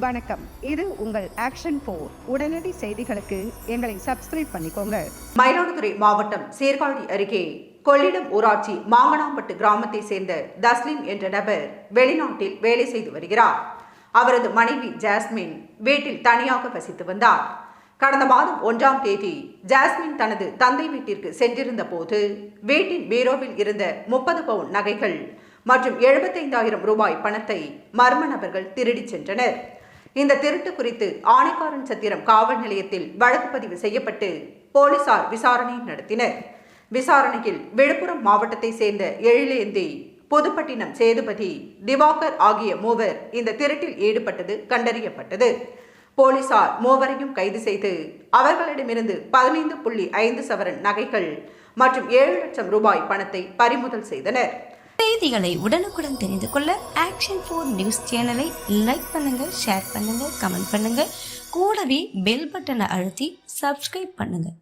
வணக்கம். இது உங்கள் ஆக்ஷன் 4. உடனடி செய்திகளுக்கு எங்களை சப்ஸ்கிரைப் பண்ணிக்கோங்க. மயிலாடுதுறை மாவட்டம் சீர்காழி அருகே கொள்ளிடம் ஊராட்சி மாங்கனாம்பட்டு கிராமத்தை சேர்ந்த தஸ்லீம் என்ற நபர் வெளிநாட்டில் வேலை செய்து வருகிறார். அவரது மனைவி ஜாஸ்மின் வீட்டில் தனியாக வசித்து வந்தார். கடந்த மாதம் 1ஆம் தேதி ஜாஸ்மின் தனது தந்தை வீட்டிற்கு சென்றிருந்த போது வீட்டின் பீரோவில் இருந்த 30 பவுன் நகைகள் மற்றும் 75,000 ரூபாய் பணத்தை மர்ம நபர்கள் திருடிச் சென்றனர். இந்த திருட்டு குறித்து ஆனைக்காரன் சத்திரம் காவல் நிலையத்தில் வழக்கு பதிவு செய்யப்பட்டு போலீசார் விசாரணை நடத்தினர். விசாரணையில் விழுப்புரம் மாவட்டத்தை சேர்ந்த எழிலேந்தி, புதுப்பட்டினம் சேதுபதி, திவாகர் ஆகிய மூவர் இந்த திருட்டில் ஈடுபட்டது கண்டறியப்பட்டது. போலீசார் மூவரையும் கைது செய்து அவர்களிடமிருந்து 15.5 சவரன் நகைகள் மற்றும் 7 லட்சம் ரூபாய் பணத்தை பறிமுதல் செய்தனர். செய்திகளை உடனுக்குடன் தெரிந்து கொள்ள ஆக்ஷன் 4 நியூஸ் சேனலை லைக் பண்ணுங்க, ஷேர் பண்ணுங்க, கமெண்ட் பண்ணுங்க. கூடவே பெல் பட்டனை அழுத்தி சப்ஸ்கிரைப் பண்ணுங்க.